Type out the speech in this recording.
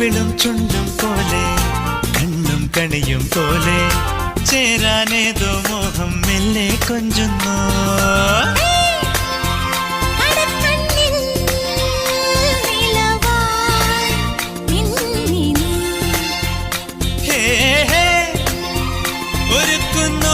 കവിളും ചുണ്ടും പോലെ കണ്ണും കണിയും പോലെ ചേരാനേതോ മോഹം മെല്ലെ കൊഞ്ചുന്നു. ഒരുക്കുന്നു